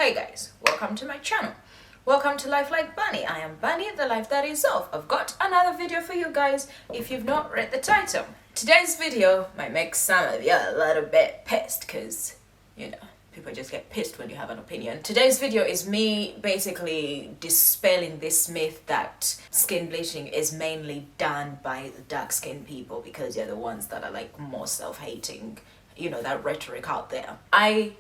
Hey guys, welcome to my channel. Welcome to Life Like Bunny. I am Bunny, the life that is off. I've got another video for you guys if you've not read the title. Today's video might make some of you a little bit pissed because, you know, people just get pissed when you have an opinion. Today's video is me basically dispelling this myth that skin bleaching is mainly done by dark-skinned people because they're the ones that are like more self-hating, you know, that rhetoric out there. I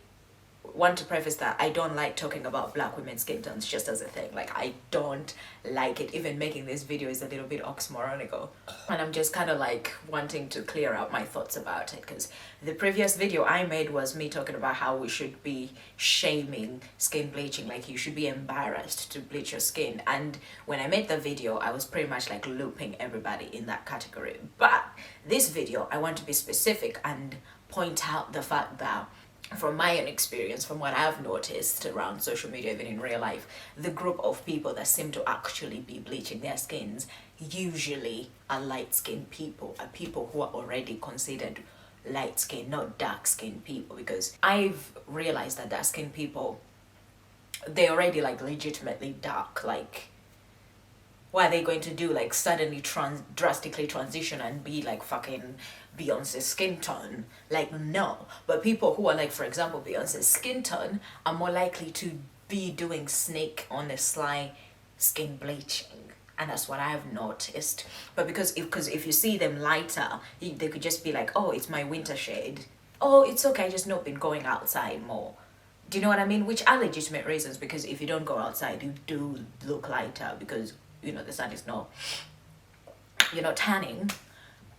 want to preface that I don't like talking about black women's skin tones just as a thing. Like, I don't like it. Even making this video is a little bit oxymoronical, and I'm just kind of like wanting to clear out my thoughts about it because the previous video I made was me talking about how we should be shaming skin bleaching, like you should be embarrassed to bleach your skin. And when I made the video, I was pretty much like looping everybody in that category. But this video, I want to be specific and point out the fact that from my own experience, from what I've noticed around social media, even in real life, the group of people that seem to actually be bleaching their skins usually are light-skinned people, are people who are already considered light-skinned, not dark-skinned people. Because I've realized that dark-skinned people, they're already like legitimately dark. Like, what are they going to do? Like suddenly drastically transition and be like fucking Beyonce's skin tone? Like, no. But people who are like, for example, Beyonce's skin tone are more likely to be doing snake on the sly skin bleaching. And that's what I've noticed. But because if you see them lighter, they could just be like, oh, it's my winter shade. Oh, it's okay, I just not been going outside more. Do you know what I mean? Which are legitimate reasons, because if you don't go outside, you do look lighter because, you know, the sun is not, you're not tanning.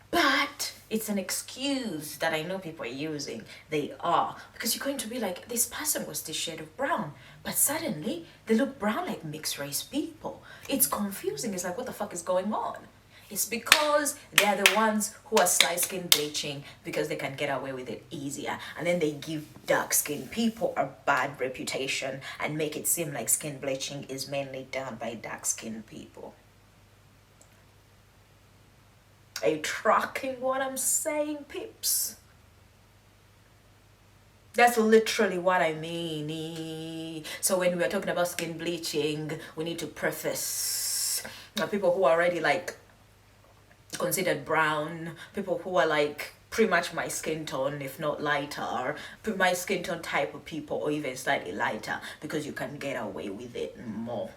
But it's an excuse that I know people are using. They are. Because you're going to be like, this person was this shade of brown, but suddenly they look brown like mixed race people. It's confusing. It's like, what the fuck is going on? It's because they're the ones who are slight skin bleaching because they can get away with it easier. And then they give dark skinned people a bad reputation and make it seem like skin bleaching is mainly done by dark skinned people. Are you tracking what I'm saying, peeps? That's literally what I mean. So when we are talking about skin bleaching, we need to preface people who are already like considered brown, people who are like pretty much my skin tone, if not lighter, my skin tone type of people, or even slightly lighter, because you can get away with it more.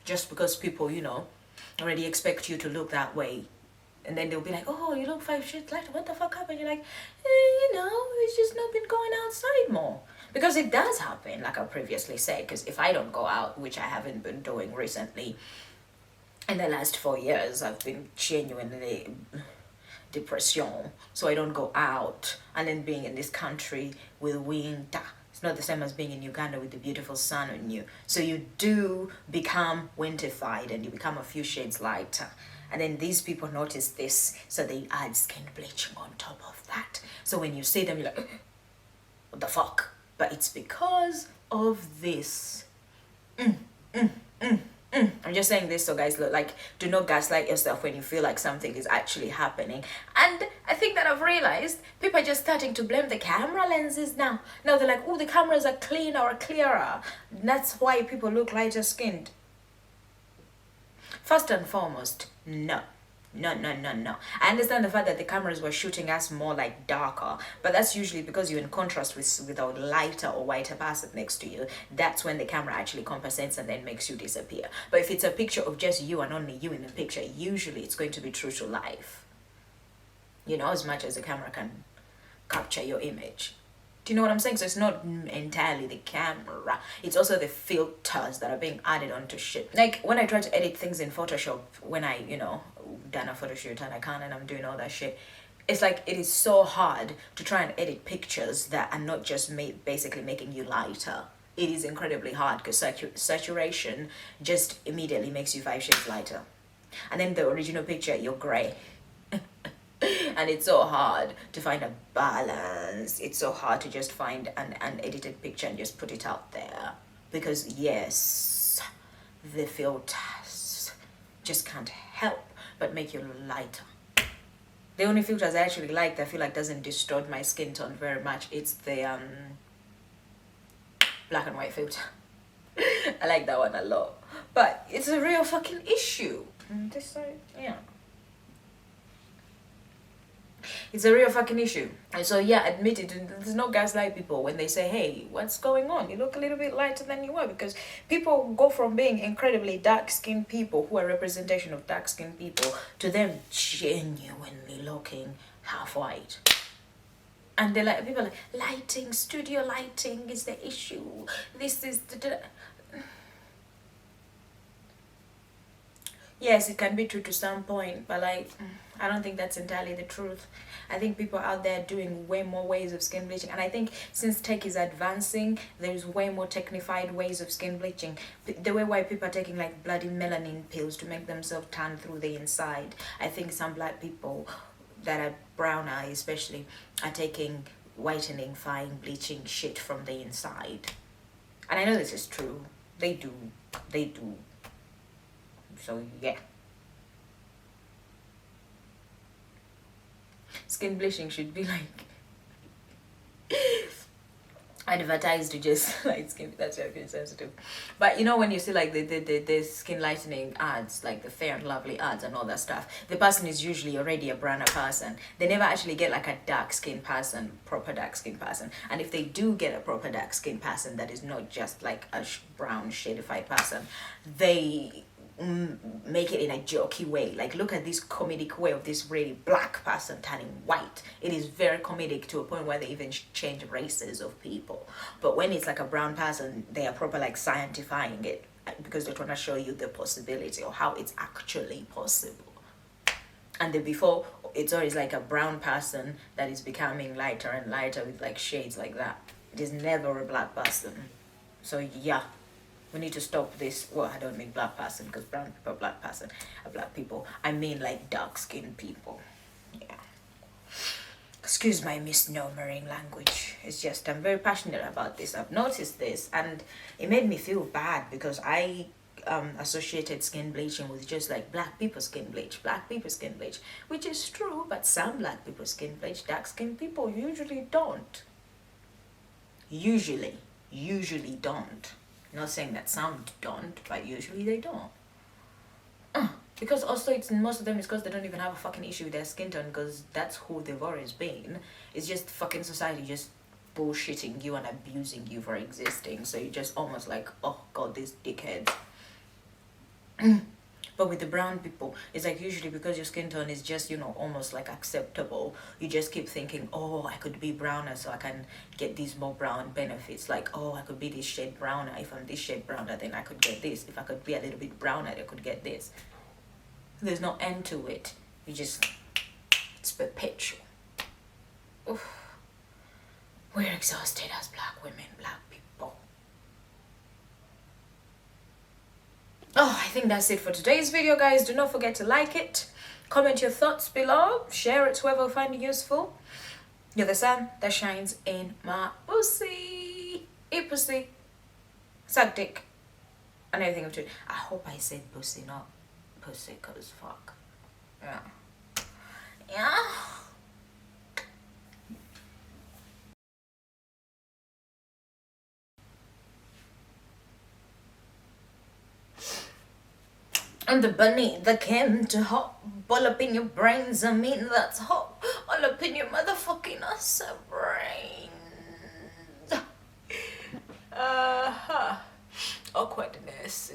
Just because people, you know, already expect you to look that way, and then they'll be like, oh, you look 5 shades lighter, what the fuck happened? You're like, you know, it's just not been going outside more. Because it does happen, like I previously said, because if I don't go out, which I haven't been doing recently, in the last 4 years, I've been genuinely depression, so I don't go out. And then being in this country with winter, it's not the same as being in Uganda with the beautiful sun on you. So you do become winterified and you become a few shades lighter. And then these people notice this, so they add skin bleaching on top of that. So when you see them, you're like, what the fuck? But it's because of this. I'm just saying this so guys, look, like, do not gaslight yourself when you feel like something is actually happening. And I think that I've realized people are just starting to blame the camera lenses now. Now they're like, oh, the cameras are cleaner or clearer. That's why people look lighter skinned. First and foremost, no. I understand the fact that the cameras were shooting us more like darker, but that's usually because you're in contrast with a lighter or whiter person next to you. That's when the camera actually compensates and then makes you disappear. But if it's a picture of just you and only you in the picture, usually it's going to be true to life. You know, as much as the camera can capture your image. Do you know what I'm saying? So it's not entirely the camera. It's also the filters that are being added onto shit. Like when I try to edit things in Photoshop, when I, you know, done a photo shoot and I can't and I'm doing all that shit, it's like it is so hard to try and edit pictures that are not just basically making you lighter. It is incredibly hard because saturation just immediately makes you 5 shades lighter. And then the original picture, you're gray. And it's so hard to find a balance. It's so hard to just find an edited picture and just put it out there. Because yes, the filters just can't help but make you lighter. The only filters I actually like that I feel like doesn't distort my skin tone very much, it's the black and white filter. I like that one a lot. But it's a real fucking issue. This side, yeah. It's a real fucking issue. And so yeah, admit it. There's no gaslight people when they say, hey, what's going on? You look a little bit lighter than you were. Because people go from being incredibly dark-skinned people who are representation of dark-skinned people to them genuinely looking half white. And they're like, people are like, lighting, studio lighting is the issue. This is the... Yes, it can be true to some point, but like, I don't think that's entirely the truth. I think people out there doing way more ways of skin bleaching, and I think since tech is advancing, there's way more technified ways of skin bleaching. The way why people are taking like bloody melanin pills to make themselves tan through the inside. I think some black people that are browner especially are taking whitening, fine bleaching shit from the inside. And I know this is true. They do. So yeah, skin bleaching should be like advertised to just like skin. That's very sensitive. But you know when you see like the skin lightening ads, like the Fair and Lovely ads and all that stuff, the person is usually already a browner person. They never actually get like a dark skin person, proper dark skin person. And if they do get a proper dark skin person that is not just like a brown shadified person, they make it in a jokey way. Like, look at this comedic way of this really black person turning white. It is very comedic to a point where they even change races of people. But when it's like a brown person, they are proper like scientifying it because they're trying to show you the possibility or how it's actually possible. And then before, it's always like a brown person that is becoming lighter and lighter with like shades like that. It is never a black person. So yeah, we need to stop this. Well, I don't mean black person because brown people, black person are black people. I mean like dark skinned people. Yeah. Excuse my misnomering language. It's just I'm very passionate about this. I've noticed this and it made me feel bad because I associated skin bleaching with just like black people skin bleach, which is true, but some black people skin bleach, dark skinned people usually don't. Usually don't. Not saying that some don't, but usually they don't. Because also it's most of them is because they don't even have a fucking issue with their skin tone because that's who they've always been. It's just fucking society just bullshitting you and abusing you for existing. So you're just almost like, oh god, these dickheads. But with the brown people, it's like usually because your skin tone is just, you know, almost like acceptable, you just keep thinking, oh, I could be browner so I can get these more brown benefits. Like, oh, I could be this shade browner. If I'm this shade browner, then I could get this. If I could be a little bit browner, I could get this. There's no end to it. You just, it's perpetual. Oof. We're exhausted as black women, black people. Oh, I think that's it for today's video, guys. Do not forget to like it, comment your thoughts below, share it to whoever find it useful. You're the sun that shines in my pussy. Eat pussy, suck dick, and everything between. I hope I said pussy, not pussy, cause fuck. Yeah. I'm the bunny that came to hop all up in your brains. I mean, that's hot all up in your motherfucking ass brains. Awkwardness.